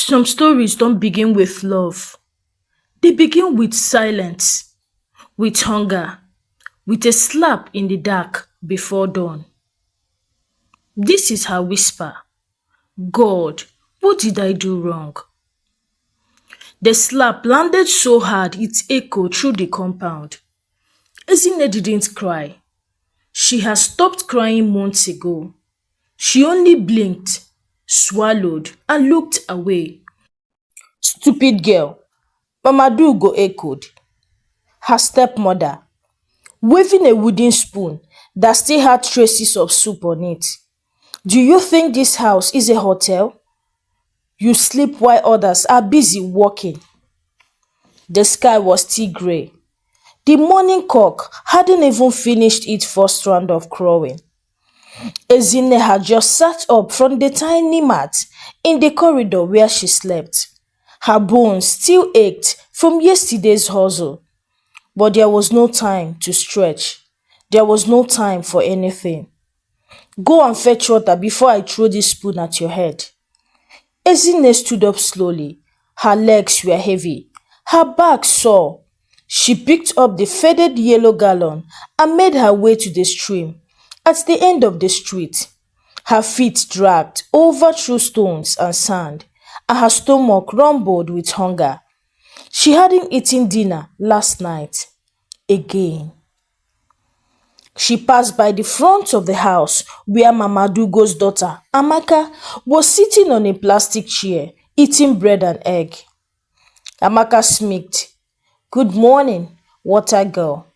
Some stories don't begin with love. They begin with silence, with hunger, with a slap in the dark before dawn. This is her whisper. God, what did I do wrong? The slap landed so hard it echoed through the compound. Ezinne didn't cry. She had stopped crying months ago. She only blinked, swallowed, and looked away. Stupid girl, Mama Dugo echoed. Her stepmother, waving a wooden spoon that still had traces of soup on it. Do you think this house is a hotel? You sleep while others are busy working. The sky was still grey. The morning cock hadn't even finished its first round of crowing. Ezinne had just sat up from the tiny mat in the corridor where she slept. Her bones still ached from yesterday's hustle, but there was no time to stretch. There was no time for anything. Go and fetch water before I throw this spoon at your head. Ezinne stood up slowly. Her legs were heavy. Her back sore. She picked up the faded yellow gallon and made her way to the stream at the end of the street. Her feet dragged over through stones and sand, and her stomach rumbled with hunger. She hadn't eaten dinner last night. Again. She passed by the front of the house where Mama Dugo's daughter, Amaka, was sitting on a plastic chair, eating bread and egg. Amaka smirked. Good morning, water girl.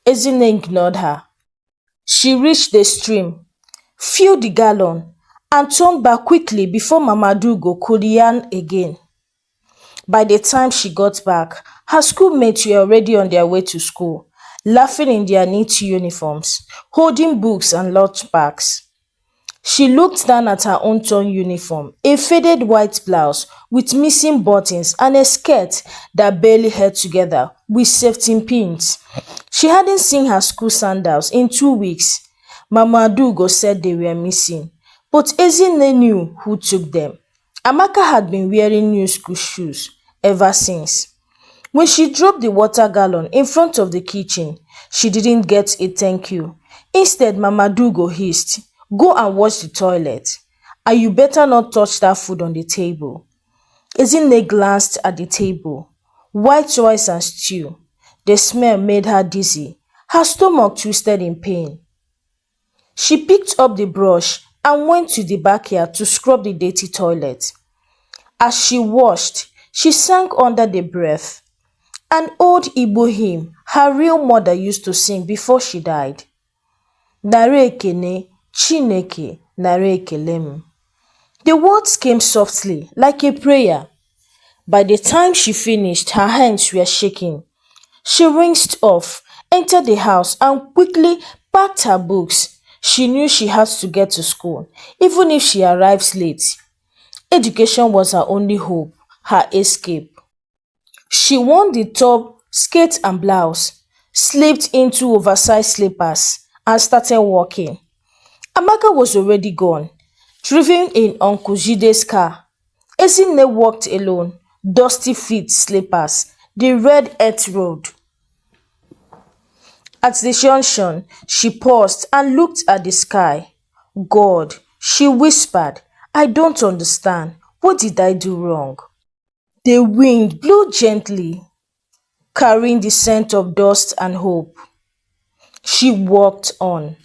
Ezinne ignored her. She reached the stream, filled the gallon, and turned back quickly before Mama Dugo could yarn again. By the time she got back, her schoolmates were already on their way to school, laughing in their neat uniforms, holding books and lunch bags. She looked down at her own torn uniform, a faded white blouse with missing buttons and a skirt that barely held together with safety pins. She hadn't seen her school sandals in 2 weeks. Mama Dugo said they were missing, but Ezinne knew who took them. Amaka had been wearing new school shoes ever since. When she dropped the water gallon in front of the kitchen, she didn't get a thank you. Instead, Mama Dugo hissed, Go and wash the toilet, and you better not touch that food on the table. Ezinne glanced at the table. White rice and stew. The smell made her dizzy. Her stomach twisted in pain. She picked up the brush and went to the backyard to scrub the dirty toilet. As she washed, she sank under the breath. An old Igbo hymn her real mother used to sing before she died. Nara ekene, Chineke nara ekele m. The words came softly, like a prayer. By the time she finished, her hands were shaking. She rinsed off, entered the house, and quickly packed her books. She knew she had to get to school, even if she arrived late. Education was her only hope, her escape. She wore the top, skirt and blouse, slipped into oversized slippers, and started walking. Amaka was already gone, driven in Uncle Jide's car. Ezinne walked alone, dusty feet slippers, the red earth road. At the junction, she paused and looked at the sky. God, she whispered, I don't understand. What did I do wrong? The wind blew gently, carrying the scent of dust and hope. She walked on.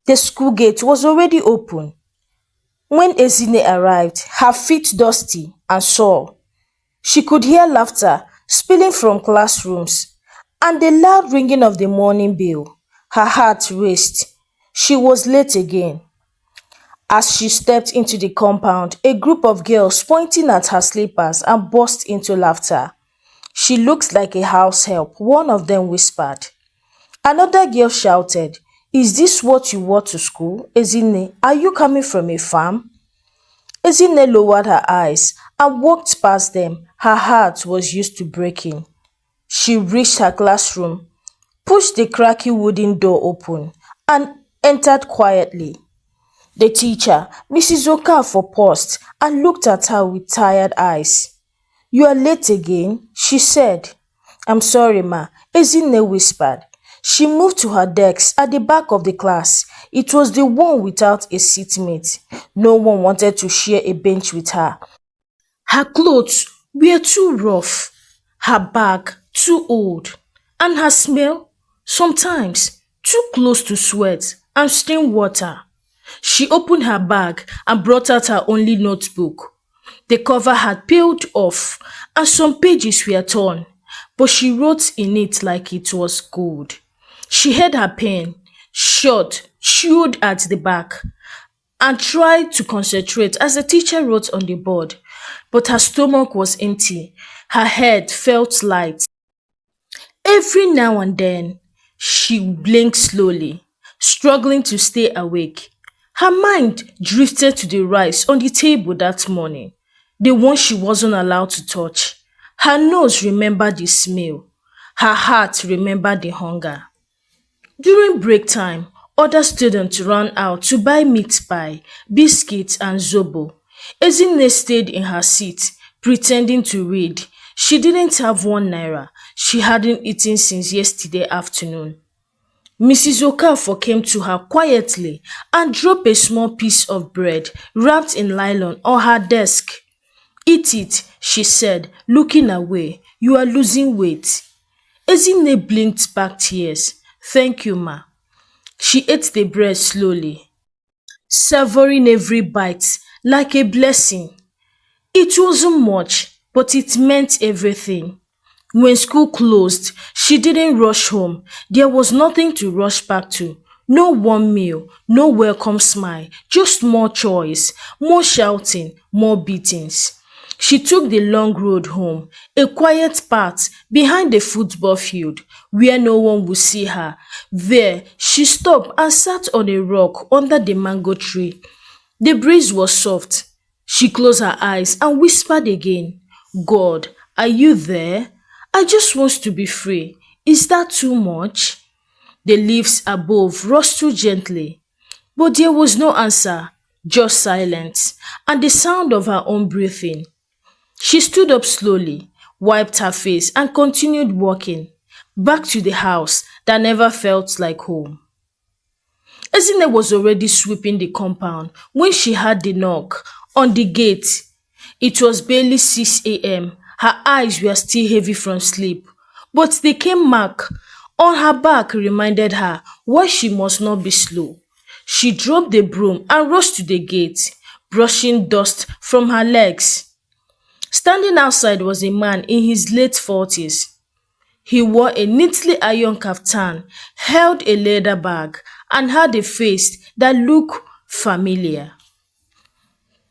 The school gate was already open. When Ezinne arrived, her feet dusty and sore, she could hear laughter spilling from classrooms and the loud ringing of the morning bell. Her heart raced. She was late again. As she stepped into the compound, a group of girls pointing at her slippers and burst into laughter. She looks like a house help, one of them whispered. Another girl shouted, Is this what you wore to school? Ezinne, are you coming from a farm? Ezinne lowered her eyes and walked past them. Her heart was used to breaking. She reached her classroom, pushed the cracky wooden door open, and entered quietly. The teacher, Mrs. Okafor, paused and looked at her with tired eyes. You are late again, she said. I'm sorry, ma, Ezinne whispered. She moved to her desk at the back of the class. It was the one without a seatmate. No one wanted to share a bench with her. Her clothes were too rough, her bag too old, and her smell, sometimes, too close to sweat and stained water. She opened her bag and brought out her only notebook. The cover had peeled off and some pages were torn, but she wrote in it like it was gold. She held her pen, shut, chewed at the back, and tried to concentrate as the teacher wrote on the board. But her stomach was empty. Her head felt light. Every now and then, she blinked slowly, struggling to stay awake. Her mind drifted to the rice on the table that morning, the one she wasn't allowed to touch. Her nose remembered the smell. Her heart remembered the hunger. During break time, other students ran out to buy meat pie, biscuits and zobo. Ezinne stayed in her seat, pretending to read. She didn't have 1 naira. She hadn't eaten since yesterday afternoon. Mrs. Okafor came to her quietly and dropped a small piece of bread wrapped in nylon on her desk. Eat it, she said, looking away. You are losing weight. Ezinne blinked back tears. Thank you, ma. She ate the bread slowly, savoring every bite like a blessing. It wasn't much, but it meant everything. When school closed, she didn't rush home. There was nothing to rush back to. No warm meal, no welcome smile, just more choice, more shouting, more beatings. She took the long road home, a quiet path behind the football field where no one would see her. There, she stopped and sat on a rock under the mango tree. The breeze was soft. She closed her eyes and whispered again, God, are you there? I just want to be free. Is that too much? The leaves above rustled gently, but there was no answer, just silence and the sound of her own breathing. She stood up slowly, wiped her face, and continued walking back to the house that never felt like home. Ezinne was already sweeping the compound when she heard the knock on the gate. It was barely 6 a.m. Her eyes were still heavy from sleep, but the cane mark on her back reminded her why she must not be slow. She dropped the broom and rushed to the gate, brushing dust from her legs. Standing outside was a man in his late 40s. He wore a neatly ironed kaftan, held a leather bag, and had a face that looked familiar.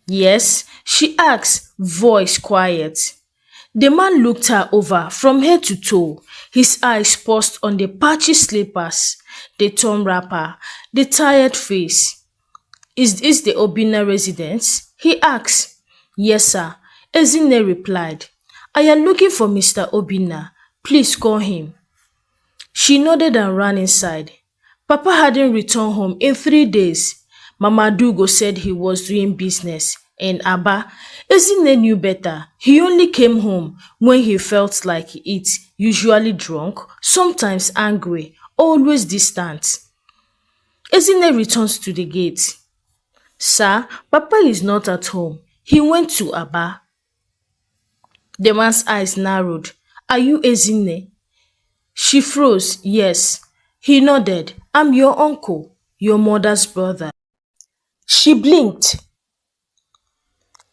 Yes, she asked, voice quiet. The man looked her over from head to toe, his eyes paused on the patchy slippers, the torn wrapper, the tired face. Is this the Obina residence? He asked. Yes, sir. Ezinne replied. I am looking for Mr. Obina. Please call him. She nodded and ran inside. Papa hadn't returned home in 3 days. Mama Dugo said he was doing business in Aba. Ezinne knew better. He only came home when he felt like it, usually drunk, sometimes angry, always distant. Ezinne returns to the gate. Sir, Papa is not at home. He went to Aba. The man's eyes narrowed. Are you Ezinne? She froze. Yes. He nodded. I'm your uncle, your mother's brother. She blinked.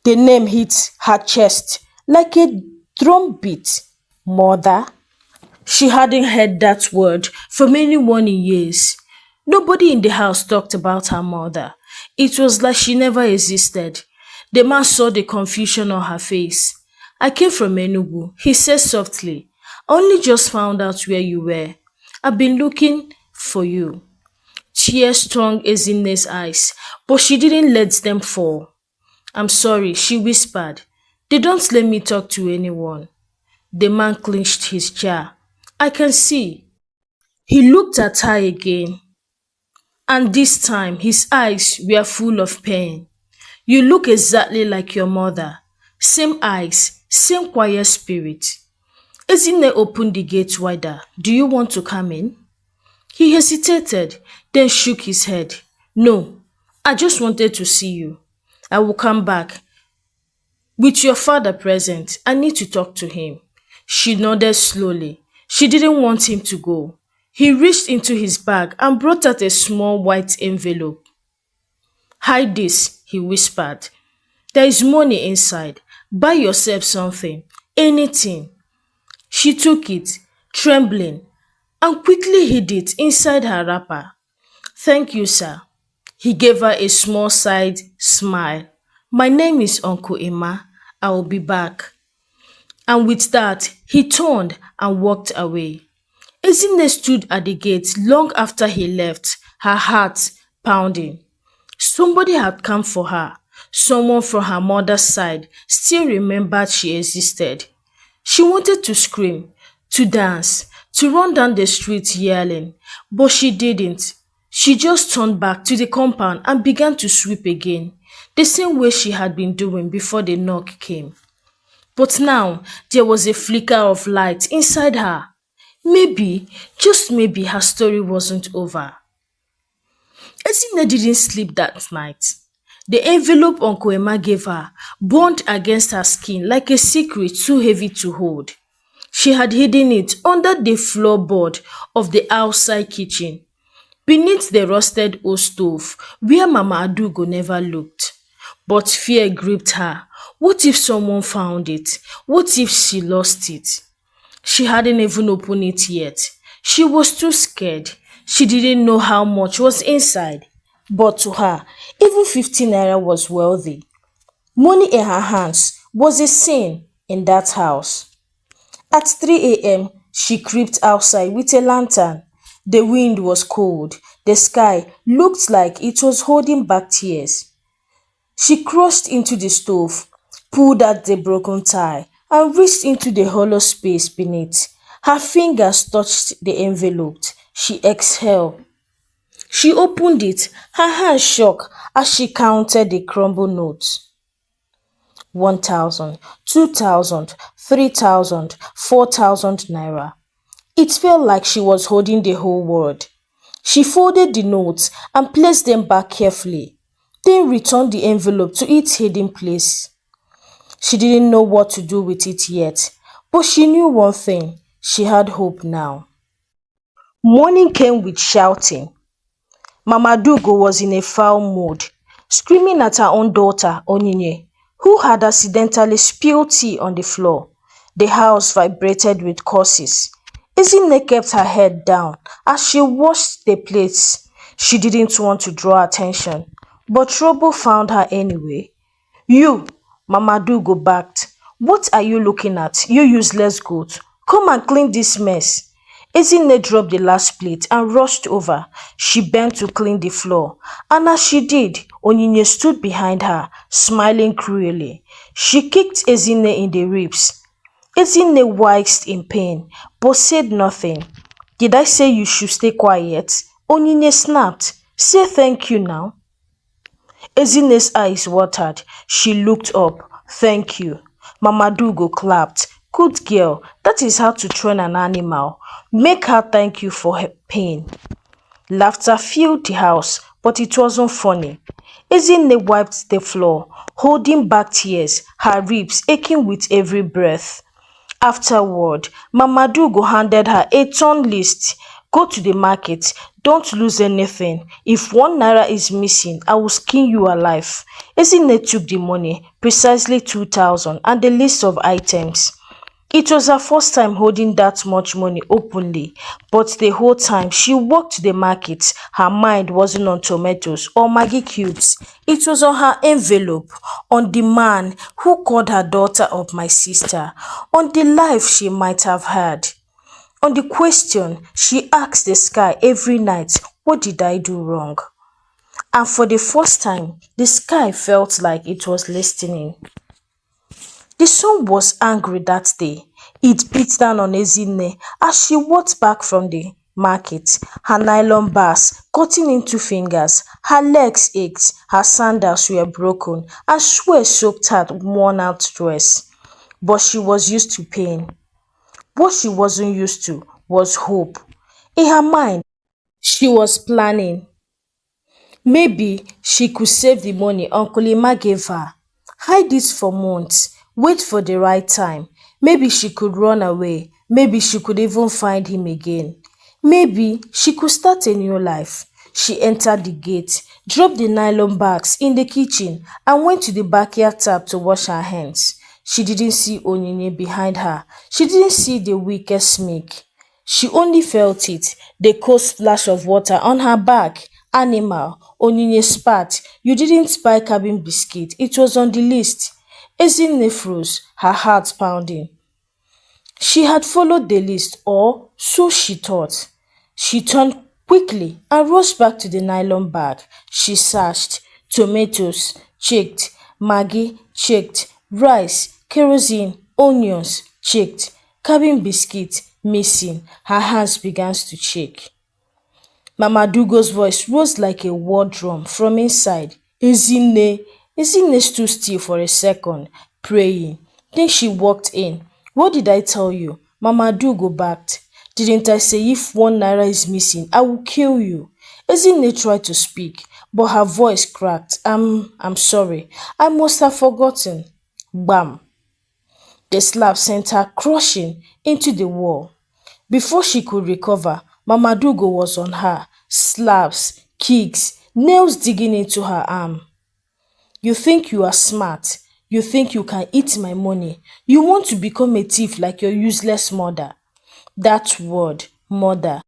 The name hit her chest like a drum beat. Mother? She hadn't heard that word for many morning years. Nobody in the house talked about her mother. It was like she never existed. The man saw the confusion on her face. I came from Enugu, he said softly. I only just found out where you were. I've been looking for you. Tears stung Ezinne's eyes, but she didn't let them fall. I'm sorry, she whispered. They don't let me talk to anyone. The man clenched his jaw. I can see. He looked at her again. And this time his eyes were full of pain. You look exactly like your mother. Same eyes, same quiet spirit. Ezinne opened the gate wider. Do you want to come in? He hesitated, then shook his head. No, I just wanted to see you. I will come back. With your father present, I need to talk to him. She nodded slowly. She didn't want him to go. He reached into his bag and brought out a small white envelope. Hide this, he whispered. There is money inside. Buy yourself something. Anything. She took it, trembling, and quickly hid it inside her wrapper. Thank you, sir. He gave her a small side smile. My name is Uncle Emma. I will be back. And with that, he turned and walked away. Ezinne stood at the gate long after he left, her heart pounding. Somebody had come for her. Someone from her mother's side still remembered she existed. She wanted to scream, to dance, to run down the street yelling, but she didn't. She just turned back to the compound and began to sweep again, the same way she had been doing before the knock came. But now there was a flicker of light inside her. Maybe, just maybe, her story wasn't over. Ezinne didn't sleep that night. The envelope Uncle Emma gave her burned against her skin like a secret too heavy to hold. She had hidden it under the floorboard of the outside kitchen, beneath the rusted old stove where Mama Adugo never looked. But fear gripped her. What if someone found it? What if she lost it? She hadn't even opened it yet. She was too scared. She didn't know how much was inside. But to her, even 15 naira was wealthy. Money in her hands was a sin in that house. At 3 a.m., she crept outside with a lantern. The wind was cold. The sky looked like it was holding back tears. She crossed into the stove, pulled out the broken tie, and reached into the hollow space beneath. Her fingers touched the envelope. She exhaled. She opened it, her hands shook as she counted the crumbled notes. 1,000, 2,000, 3,000, 4,000 naira. It felt like she was holding the whole world. She folded the notes and placed them back carefully, then returned the envelope to its hidden place. She didn't know what to do with it yet, but she knew one thing: she had hope now. Morning came with shouting. Mama Dugo was in a foul mood, screaming at her own daughter, Onyinye, who had accidentally spilled tea on the floor. The house vibrated with curses. Ezinne kept her head down as she washed the plates. She didn't want to draw attention, but trouble found her anyway. You, Mama Dugo barked. What are you looking at, you useless goat? Come and clean this mess. Ezinne dropped the last plate and rushed over. She bent to clean the floor, and as she did, Onyinye stood behind her, smiling cruelly. She kicked Ezinne in the ribs. Ezinne winced in pain, but said nothing. Did I say you should stay quiet? Onyinye snapped. Say thank you now. Ezinne's eyes watered. She looked up. Thank you. Mama Dugo clapped. Good girl, that is how to train an animal. Make her thank you for her pain. Laughter filled the house, but it wasn't funny. Ezinne wiped the floor, holding back tears, her ribs aching with every breath. Afterward, Mama Dugo handed her a torn list. Go to the market. Don't lose anything. If 1 naira is missing, I will skin you alive. Ezinne took the money, precisely 2,000, and the list of items. It was her first time holding that much money openly, but the whole time she walked to the market, her mind wasn't on tomatoes or Maggi cubes. It was on her envelope, on the man who called her daughter of my sister, on the life she might have had, on the question she asked the sky every night: what did I do wrong? And for the first time, the sky felt like it was listening. The sun was angry that day. It beat down on Ezinne as she walked back from the market, her nylon bars cutting into fingers, her legs ached, her sandals were broken, and sweat soaked her worn out dress. But she was used to pain. What she wasn't used to was hope. In her mind, she was planning. Maybe she could save the money Uncle Emma gave her, hide it for months, wait for the right time. Maybe she could run away. Maybe she could even find him again. Maybe she could start a new life. She entered the gate, dropped the nylon bags in the kitchen, and went to the backyard tap to wash her hands. She didn't see Onyinye behind her. She didn't see the wicked snake. She only felt it, the cold splash of water on her back. Animal, Onyinye spat. You didn't buy cabin biscuit. It was on the list. Ezinne froze, her heart pounding. She had followed the list, or so she thought. She turned quickly and rushed back to the nylon bag. She searched. Tomatoes, checked. Maggi, checked. Rice, kerosene, onions, checked. Cabin biscuit, missing. Her hands began to shake. Mama Dugo's voice rose like a war drum from inside. Ezinne. Ezinne stood still for a second, praying. Then she walked in. What did I tell you? Mama Dugo backed. Didn't I say if 1 naira is missing, I will kill you? Ezinne tried to speak, but her voice cracked. I'm sorry. I must have forgotten. Bam. The slap sent her crushing into the wall. Before she could recover, Mama Dugo was on her. Slaps, kicks, nails digging into her arm. You think you are smart. You think you can eat my money. You want to become a thief like your useless mother. That word, mother.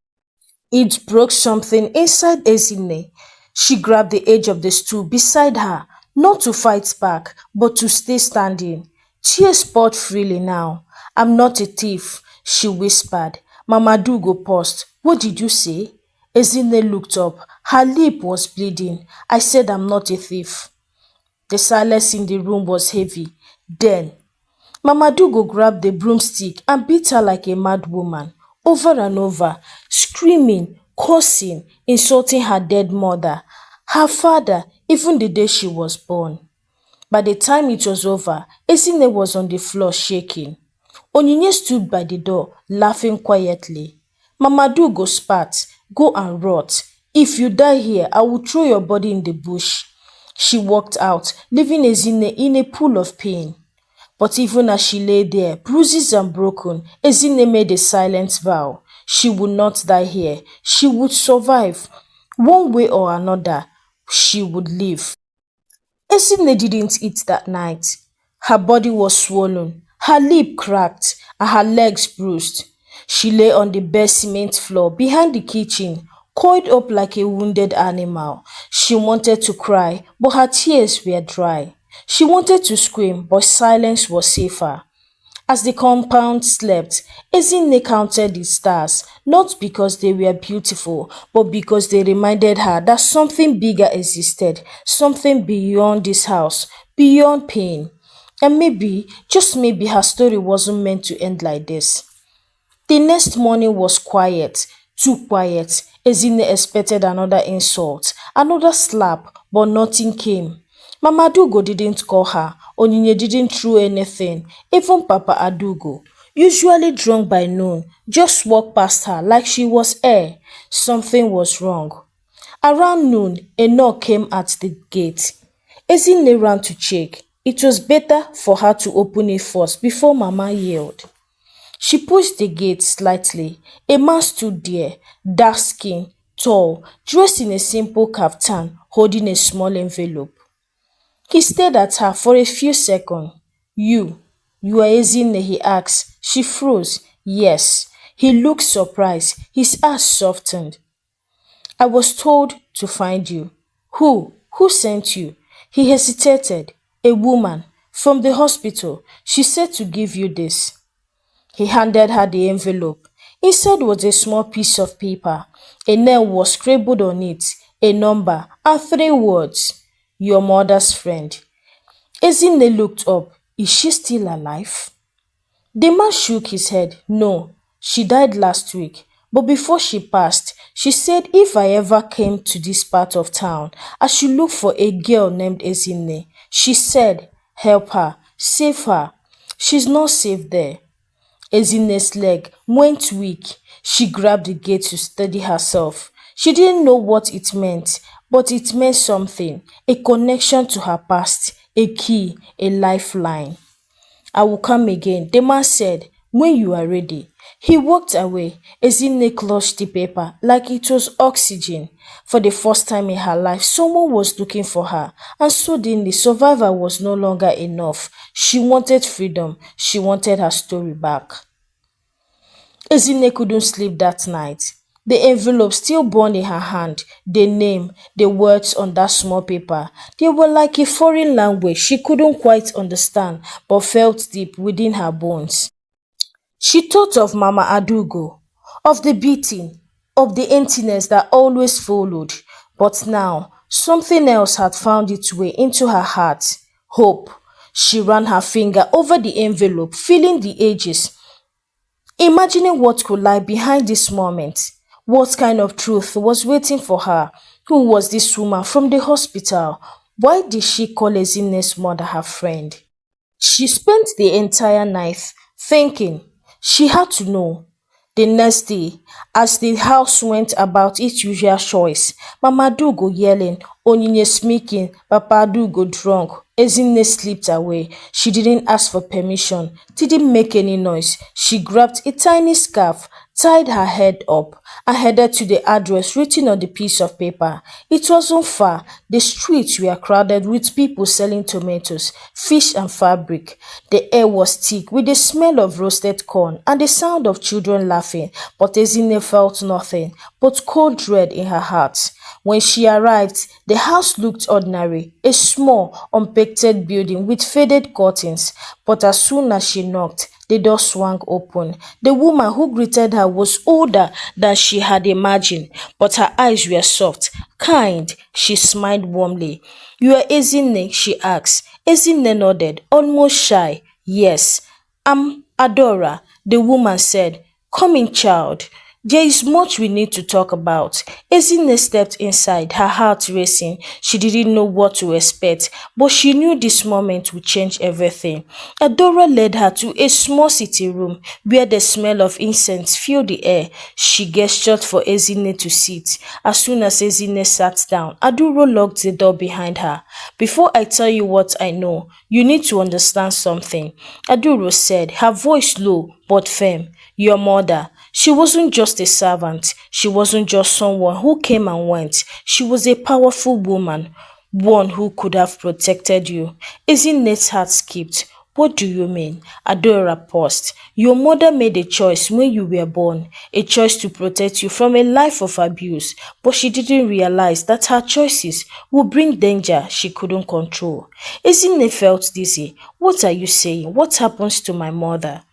It broke something inside Ezinne. She grabbed the edge of the stool beside her, not to fight back, but to stay standing. Tears poured freely now. I'm not a thief, she whispered. Mama Dugo paused. What did you say? Ezinne looked up. Her lip was bleeding. I said I'm not a thief. The silence in the room was heavy. Then Mama Dugo grabbed the broomstick and beat her like a mad woman, over and over, screaming, cursing, insulting her dead mother, her father, even the day she was born. By the time it was over, Ezinne was on the floor shaking. Onyinye stood by the door, laughing quietly. Mama Dugo spat, go and rot. If you die here, I will throw your body in the bush. She walked out, leaving Ezinne in a pool of pain. But even as she lay there, bruises and broken, Ezinne made a silent vow. She would not die here. She would survive. One way or another, she would live. Ezinne didn't eat that night. Her body was swollen, her lip cracked, and her legs bruised. She lay on the bare cement floor behind the kitchen, coiled up like a wounded animal. She wanted to cry, but her tears were dry. She wanted to scream, but silence was safer. As the compound slept, Ezinne counted the stars, not because they were beautiful, but because they reminded her that something bigger existed, something beyond this house, beyond pain. And maybe, just maybe, her story wasn't meant to end like this. The next morning was quiet, too quiet. Ezinne expected another insult, another slap, but nothing came. Mama Adugo didn't call her. Onyinye didn't throw anything. Even Papa Adugo, usually drunk by noon, just walked past her like she was air. Something was wrong. Around noon, a knock came at the gate. Ezinne ran to check. It was better for her to open it first before Mama yelled. She pushed the gate slightly. A man stood there, dark-skinned, tall, dressed in a simple kaftan, holding a small envelope. He stared at her for a few seconds. You are Ezinne, he asked. She froze. Yes. He looked surprised. His eyes softened. I was told to find you. Who? Who sent you? He hesitated. A woman. From the hospital. She said to give you this. He handed her the envelope. Inside was a small piece of paper. A name was scribbled on it, a number, and 3 words. Your mother's friend. Ezinne looked up. Is she still alive? The man shook his head. No, she died last week. But before she passed, she said if I ever came to this part of town, I should look for a girl named Ezinne. She said, help her, save her. She's not safe there. Ezinne's leg went weak. She grabbed the gate to steady herself. She didn't know what it meant, but it meant something, a connection to her past, a key, a lifeline. I will come again, the man said, when you are ready. He walked away. Ezinne clutched the paper like it was oxygen. For the first time in her life, someone was looking for her, and suddenly survival was no longer enough. She wanted freedom. She wanted her story back. Ezinne couldn't sleep that night. The envelope still burned in her hand, the name, the words on that small paper. They were like a foreign language she couldn't quite understand but felt deep within her bones. She thought of Mama Adugo, of the beating, of the emptiness that always followed. But now, something else had found its way into her heart. Hope. She ran her finger over the envelope, feeling the edges, imagining what could lie behind this moment. What kind of truth was waiting for her? Who was this woman from the hospital? Why did she call Ezinne's mother her friend? She spent the entire night thinking. She had to know. The next day, as the house went about its usual choice, Mama Dugo yelling, Onyinye speaking, Papa Dugo drunk, Ezinne slipped away. She didn't ask for permission, didn't make any noise. She grabbed a tiny scarf, tied her head up, and headed to the address written on the piece of paper. It wasn't far. The streets were crowded with people selling tomatoes, fish, and fabric. The air was thick with the smell of roasted corn and the sound of children laughing, but Ezinne felt nothing but cold dread in her heart. When she arrived, the house looked ordinary, a small, unpainted building with faded curtains. But as soon as she knocked, the door swung open. The woman who greeted her was older than she had imagined, but her eyes were soft, kind. She smiled warmly. You are Ezinne? She asked. Ezinne nodded, almost shy. Yes, I'm Adora, the woman said. Come in, child. There is much we need to talk about. Ezinne stepped inside, her heart racing. She didn't know what to expect, but she knew this moment would change everything. Adora led her to a small sitting room where the smell of incense filled the air. She gestured for Ezinne to sit. As soon as Ezinne sat down, Adora locked the door behind her. Before I tell you what I know, you need to understand something, Adora said, her voice low but firm. Your mother, she wasn't just a servant. She wasn't just someone who came and went. She was a powerful woman, one who could have protected you. Ezinne's heart skipped. What do you mean? Adora paused. Your mother made a choice when you were born, a choice to protect you from a life of abuse, but she didn't realize that her choices would bring danger she couldn't control. Ezinne felt dizzy. What are you saying? What happens to my mother?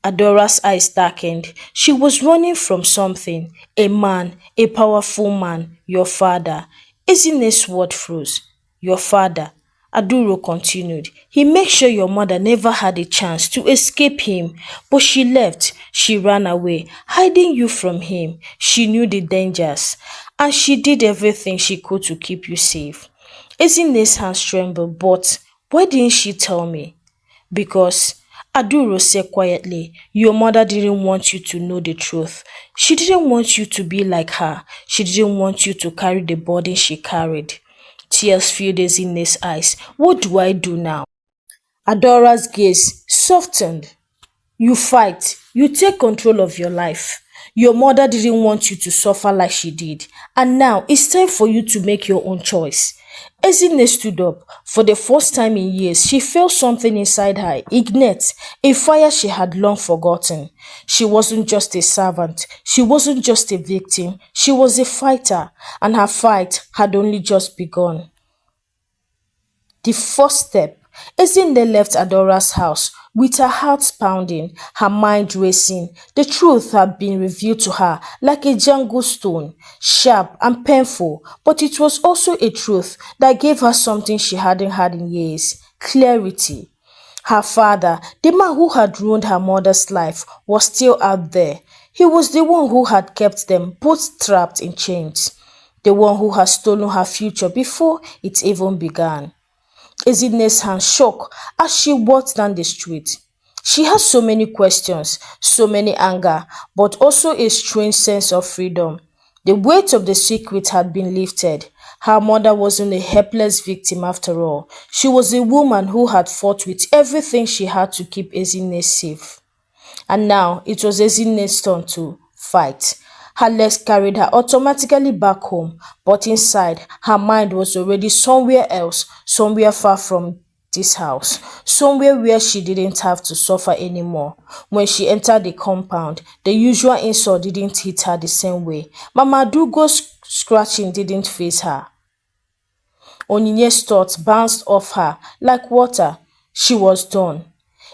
Adora's eyes darkened. She was running from something. A man, a powerful man, your father. Ezinne's word froze. Your father. Aduro continued. He made sure your mother never had a chance to escape him. But she left. She ran away, hiding you from him. She knew the dangers. And she did everything she could to keep you safe. Ezinne's hands trembled, but why didn't she tell me? Because Aduro said quietly, your mother didn't want you to know the truth. She didn't want you to be like her. She didn't want you to carry the burden she carried. Tears filled Ezinne's eyes. What do I do now? Adora's gaze softened. You fight. You take control of your life. Your mother didn't want you to suffer like she did. And now it's time for you to make your own choice. Ezinne stood up. For the first time in years, she felt something inside her ignite, a fire she had long forgotten. She wasn't just a servant. She wasn't just a victim. She was a fighter, and her fight had only just begun. The first step. Ezinne left Adora's house with her heart pounding, her mind racing. The truth had been revealed to her like a jungle stone, sharp and painful, but it was also a truth that gave her something she hadn't had in years: clarity. Her father, the man who had ruined her mother's life, was still out there. He was the one who had kept them both trapped in chains, the one who had stolen her future before it even began. Ezinne's hand shook as she walked down the street. She had so many questions, so many anger, but also a strange sense of freedom. The weight of the secret had been lifted. Her mother wasn't a helpless victim after all. She was a woman who had fought with everything she had to keep Ezinne safe. And now it was Ezinne's turn to fight. Her legs carried her automatically back home, but inside, her mind was already somewhere else, somewhere far from this house, somewhere where she didn't have to suffer anymore. When she entered the compound, the usual insult didn't hit her the same way. Mama Dugo's scratching didn't faze her. Onyinye's thoughts bounced off her like water. She was done.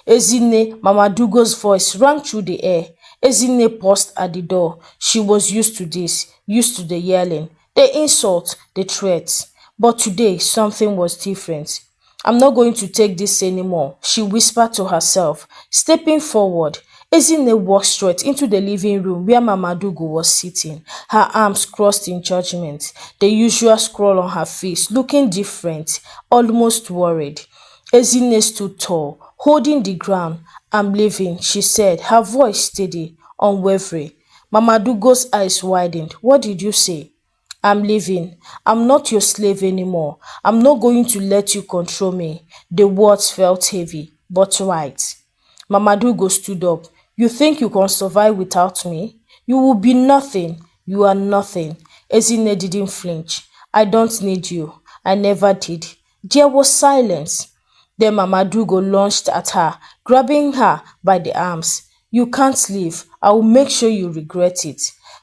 Ezinne, Mama Dugo's voice rang through the air. Ezinne paused at the door. She was used to this, used to the yelling, the insult, the threats. But today, something was different. I'm not going to take this anymore, she whispered to herself. Stepping forward, Ezinne walked straight into the living room where Mama Dugo was sitting, her arms crossed in judgment, the usual scroll on her face, looking different, almost worried. Ezinne stood tall, holding the ground. I'm leaving, she said, her voice steady, unwavering. Mama Dugo's eyes widened. What did you say? I'm leaving. I'm not your slave anymore. I'm not going to let you control me. The words felt heavy, but right. Mama Dugo stood up. You think you can survive without me? You will be nothing. You are nothing. Ezinne didn't flinch. I don't need you. I never did. There was silence. Then Mama Dugo lunged at her, grabbing her by the arms. You can't leave. I will make sure you regret it.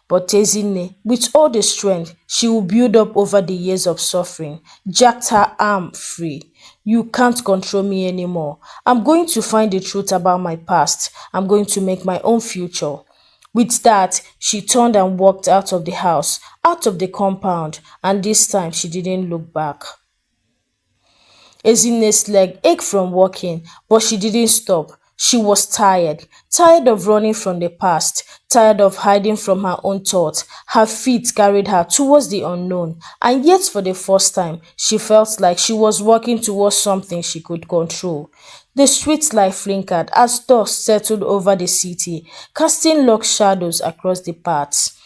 But Ezinne, with all the strength she would build up over the years of suffering, jacked her arm free. You can't control me anymore. I'm going to find the truth about my past. I'm going to make my own future. With that, she turned and walked out of the house, out of the compound, and this time she didn't look back. Ezinne's leg ached from walking, but she didn't stop. She was tired, tired of running from the past, tired of hiding from her own thoughts. Her feet carried her towards the unknown, and yet for the first time, she felt like she was walking towards something she could control. The street light flickered as dust settled over the city, casting long shadows across the paths.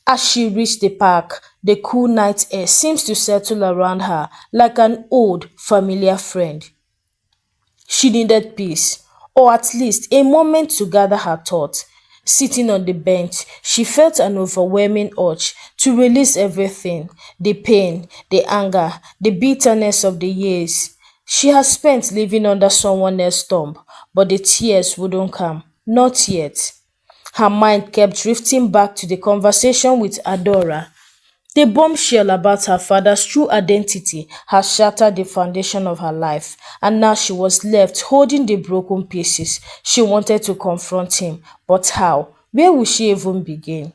As she reached the park, the cool night air seemed to settle around her like an old, familiar friend. She needed peace, or at least a moment to gather her thoughts. Sitting on the bench, she felt an overwhelming urge to release everything, the pain, the anger, the bitterness of the years she had spent living under someone else's thumb, but the tears wouldn't come, not yet. Her mind kept drifting back to the conversation with Adora. The bombshell about her father's true identity had shattered the foundation of her life, and now she was left holding the broken pieces. She wanted to confront him, but how? Where would she even begin?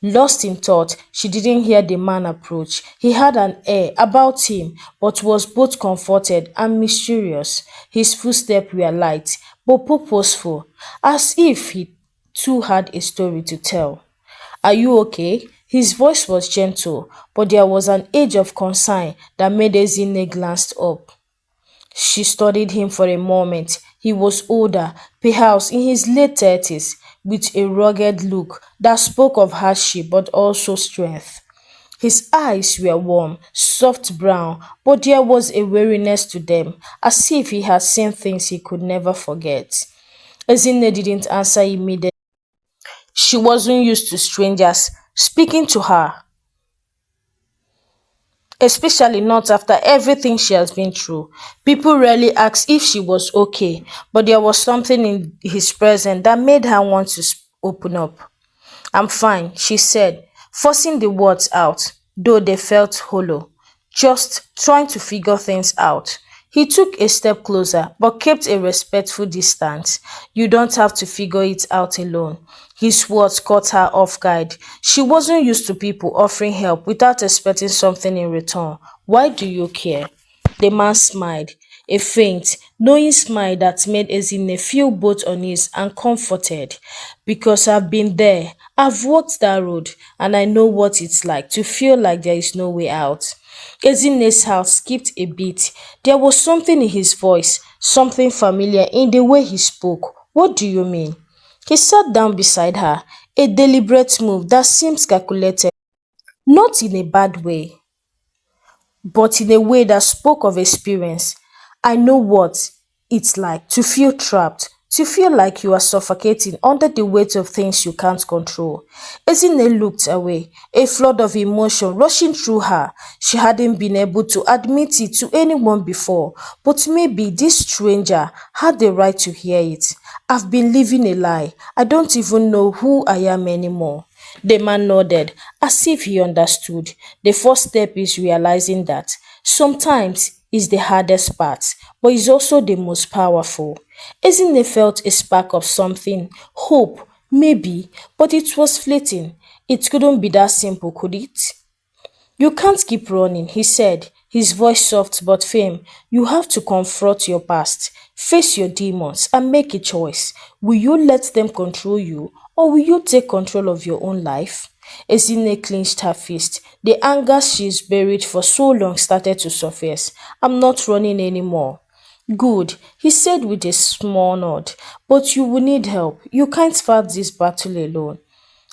Lost in thought, she didn't hear the man approach. He had an air about him, but was both comforted and mysterious. His footsteps were light, but purposeful, as if he too had a story to tell. Are you okay? His voice was gentle, but there was an edge of concern that made Ezinne glance up. She studied him for a moment. He was older, perhaps in his late 30s, with a rugged look that spoke of hardship but also strength. His eyes were warm, soft brown, but there was a weariness to them, as if he had seen things he could never forget. Ezinne didn't answer immediately. She wasn't used to strangers speaking to her, especially not after everything she has been through. People rarely asked if she was okay, but there was something in his presence that made her want to open up. I'm fine, she said, forcing the words out, though they felt hollow, just trying to figure things out. He took a step closer, but kept a respectful distance. You don't have to figure it out alone. His words caught her off guard. She wasn't used to people offering help without expecting something in return. Why do you care? The man smiled. A faint, knowing smile that made Ezinne feel both uneasy and comforted. Because I've been there, I've walked that road, and I know what it's like to feel like there is no way out. Ezinne's heart skipped a beat. There was something in his voice, something familiar in the way he spoke. What do you mean? He sat down beside her, a deliberate move that seemed calculated, not in a bad way, but in a way that spoke of experience. I know what it's like to feel trapped, to feel like you are suffocating under the weight of things you can't control. Ezinne looked away, a flood of emotion rushing through her. She hadn't been able to admit it to anyone before, but maybe this stranger had the right to hear it. I've been living a lie. I don't even know who I am anymore. The man nodded, as if he understood. The first step is realizing that sometimes is the hardest part, but is also the most powerful. Ezinne felt a spark of something, hope, maybe, but it was fleeting. It couldn't be that simple, could it? You can't keep running, he said, his voice soft but firm. You have to confront your past, face your demons, and make a choice. Will you let them control you, or will you take control of your own life? Ezine clenched her fist. The anger she's buried for so long started to surface. I'm not running anymore. Good, he said with a small nod. But you will need help. You can't fight this battle alone.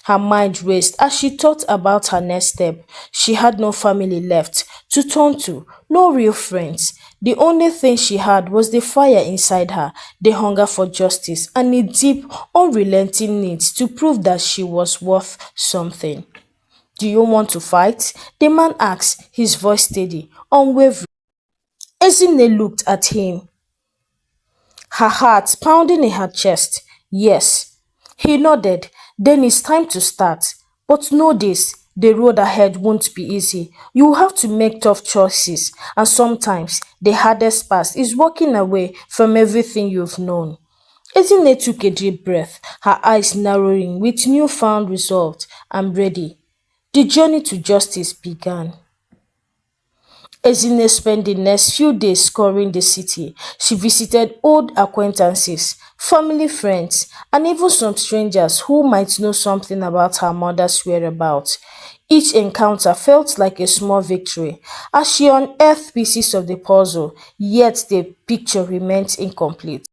Her mind raced as she thought about her next step. She had no family left to turn to, no real friends. The only thing she had was the fire inside her, the hunger for justice, and a deep, unrelenting need to prove that she was worth something. Do you want to fight? The man asked, his voice steady, unwavering. Ezinne looked at him, her heart pounding in her chest. Yes. He nodded. Then it's time to start. But know this, the road ahead won't be easy. You will have to make tough choices, and sometimes the hardest part is walking away from everything you've known. Ezinne took a deep breath, her eyes narrowing with newfound resolve. I'm ready. The journey to justice began. Ezinne spent the next few days scouring the city. She visited old acquaintances, family friends, and even some strangers who might know something about her mother's whereabouts. Each encounter felt like a small victory as she unearthed pieces of the puzzle, yet the picture remained incomplete.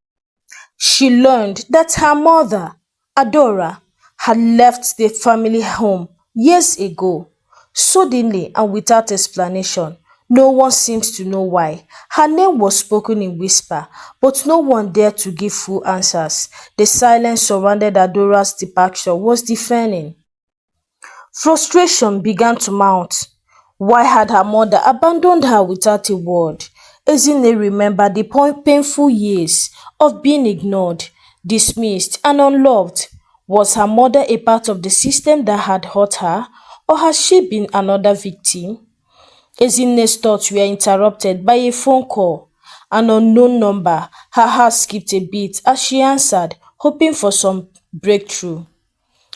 She learned that her mother, Adora, had left the family home years ago, suddenly and without explanation. No one seems to know why. Her name was spoken in whisper, but no one dared to give full answers. The silence surrounding Adora's departure was deafening. Frustration began to mount. Why had her mother abandoned her without a word? Ezinne remembered the painful years of being ignored, dismissed, and unloved. Was her mother a part of the system that had hurt her, or had she been another victim? Ezinne's thoughts were interrupted by a phone call. An unknown number. Her heart skipped a beat as she answered, hoping for some breakthrough.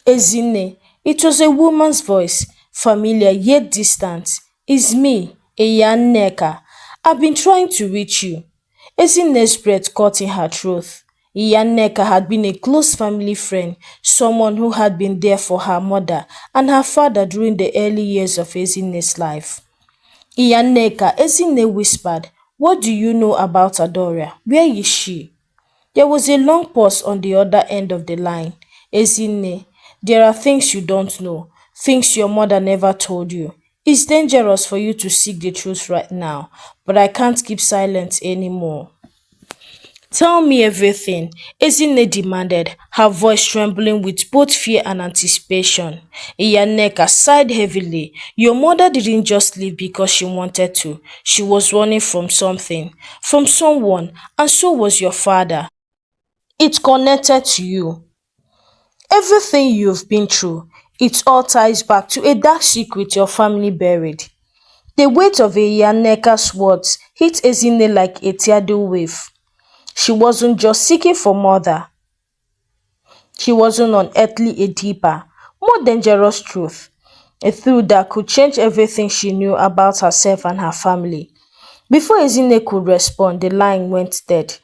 Ezinne, it was a woman's voice, familiar yet distant. It's me, Iyaneka. I've been trying to reach you. Ezinne's breath caught in her throat. Iyaneka had been a close family friend, someone who had been there for her mother and her father during the early years of Ezinne's life. Iyaneka, Ezinne whispered, what do you know about Adora? Where is she? There was a long pause on the other end of the line. Ezinne, there are things you don't know, things your mother never told you. It's dangerous for you to seek the truth right now, but I can't keep silent anymore. Tell me everything, Ezinne demanded, her voice trembling with both fear and anticipation. Iyaneka sighed heavily. Your mother didn't just leave because she wanted to. She was running from something, from someone, and so was your father. It connected to you. Everything you've been through, it all ties back to a dark secret your family buried. The weight of Iyaneka's words hit Ezinne like a tidal wave. She wasn't just seeking for mother. She wasn't unearthly a deeper, more dangerous truth. A truth that could change everything she knew about herself and her family. Before Ezinne could respond, the line went dead.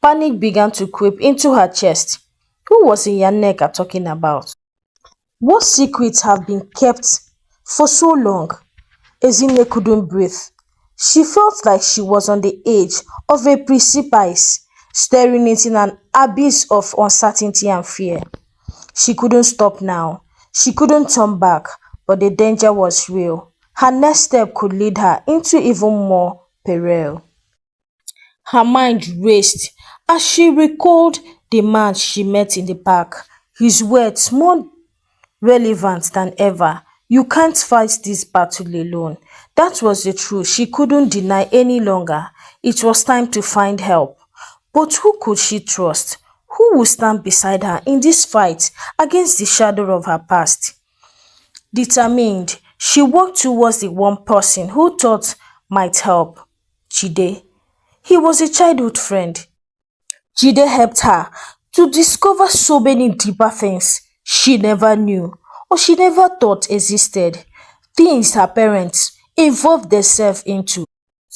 Panic began to creep into her chest. Who was Iyaneka talking about? What secrets have been kept for so long? Ezinne couldn't breathe. She felt like she was on the edge of a precipice, staring into an abyss of uncertainty and fear. She couldn't stop now. She couldn't turn back, but the danger was real. Her next step could lead her into even more peril. Her mind raced as she recalled the man she met in the park. His words more relevant than ever. You can't fight this battle alone. That was the truth she couldn't deny any longer. It was time to find help. But who could she trust? Who would stand beside her in this fight against the shadow of her past? Determined, she walked towards the one person who thought might help. Chide. He was a childhood friend. Jide helped her to discover so many deeper things she never knew or she never thought existed. Things her parents involved themselves into.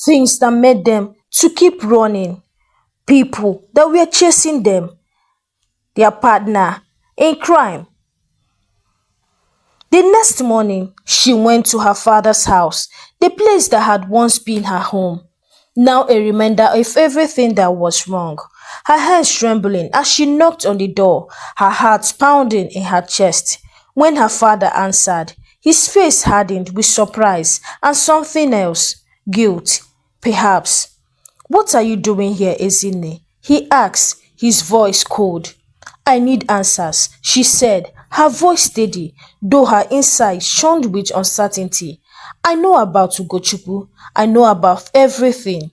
Things that made them to keep running. People that were chasing them, their partner in crime. The next morning, she went to her father's house, the place that had once been her home. Now a reminder of everything that was wrong. Her hands trembling as she knocked on the door, her heart pounding in her chest. When her father answered, his face hardened with surprise and something else, guilt, perhaps. What are you doing here, Ezinne? He asked, his voice cold. I need answers, she said, her voice steady, though her inside shone with uncertainty. I know about Ugochukwu. I know about everything.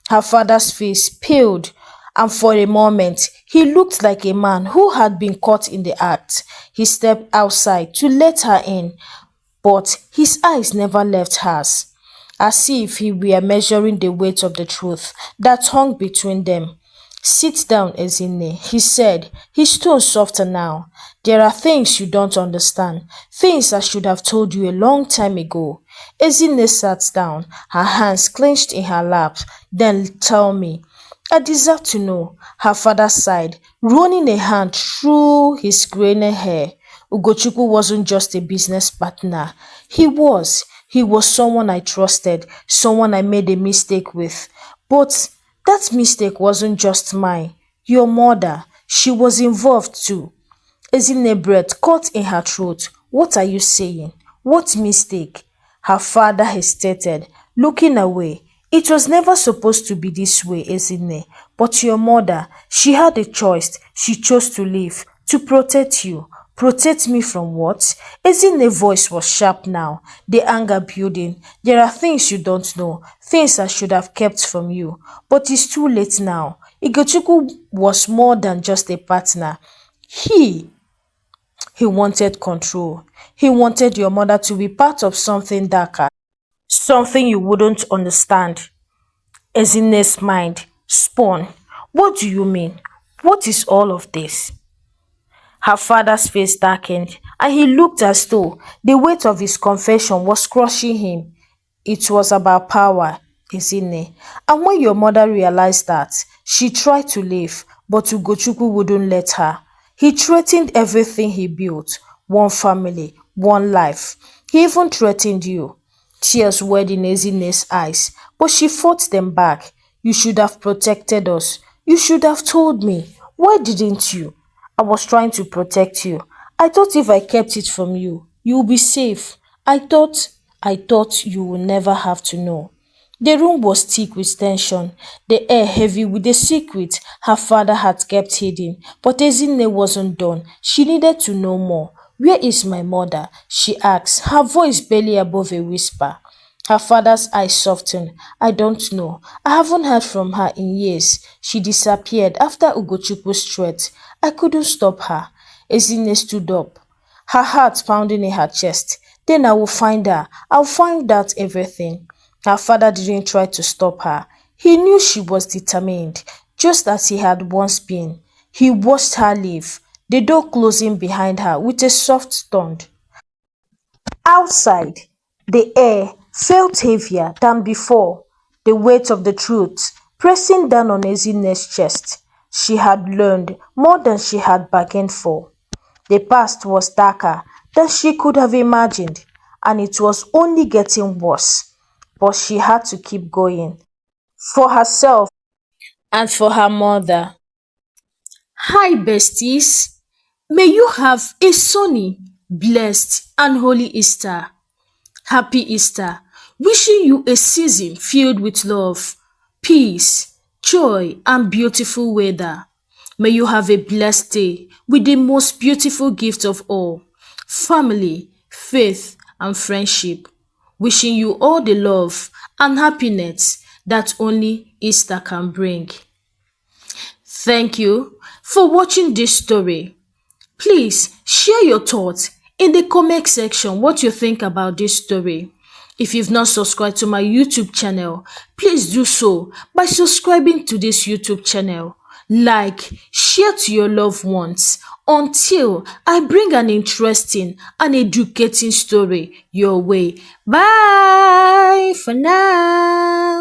Her father's face paled, and for a moment he looked like a man who had been caught in the act. He stepped outside to let her in, but his eyes never left hers, as if he were measuring the weight of the truth that hung between them. Sit down, Ezinne, he said, his tone softer now. There are things you don't understand, things I should have told you a long time ago. Ezinne sat down, her hands clenched in her lap. Then tell me. I deserve to know, her father sighed, running a hand through his graying hair. Ugochukwu wasn't just a business partner. He was someone I trusted, someone I made a mistake with. But that mistake wasn't just mine. Your mother, she was involved too. Ezinne breath caught in her throat. What are you saying? What mistake? Her father hesitated, looking away. It was never supposed to be this way, Ezinne. But your mother, she had a choice. She chose to live, to protect you. Protect me from what? Ezinne's voice was sharp now, the anger building. There are things you don't know, things I should have kept from you. But it's too late now. Igochukwu was more than just a partner. He he wanted control. He wanted your mother to be part of something darker, something you wouldn't understand. Ezinne's mind spun. What do you mean? What is all of this? Her father's face darkened, and he looked as though the weight of his confession was crushing him. It was about power, Ezinne. And when your mother realized that, she tried to leave, but Ugochukwu wouldn't let her. He threatened everything he built, one family, one life. He even threatened you. Tears welled in Ezinne's eyes, but she fought them back. You should have protected us. You should have told me. Why didn't you? I was trying to protect you. I thought if I kept it from you, you would be safe. I thought you would never have to know. The room was thick with tension, the air heavy with the secret her father had kept hidden. But Ezinne wasn't done. She needed to know more. Where is my mother? She asked, her voice barely above a whisper. Her father's eyes softened. I don't know. I haven't heard from her in years. She disappeared after Ugochukwu's threat. I couldn't stop her. Ezinne stood up, her heart pounding in her chest. Then I will find her. I'll find out everything. Her father didn't try to stop her. He knew she was determined, just as he had once been. He watched her leave, the door closing behind her with a soft thud. Outside, the air felt heavier than before. the weight of the truth pressing down on Ezinne's chest. She had learned more than she had bargained for. The past was darker than she could have imagined, and it was only getting worse. But she had to keep going for herself and for her mother. Hi, besties. May you have a sunny, blessed, and holy Easter. Happy Easter. Wishing you a season filled with love, peace, joy, and beautiful weather. May you have a blessed day with the most beautiful gift of all, family, faith, and friendship. Wishing you all the love and happiness that only Easter can bring. Thank you for watching this story. Please share your thoughts in the comment section what you think about this story. If you've not subscribed to my YouTube channel, please do so by subscribing to this YouTube channel. Like, share to your loved ones until I bring an interesting and educating story your way. Bye for now.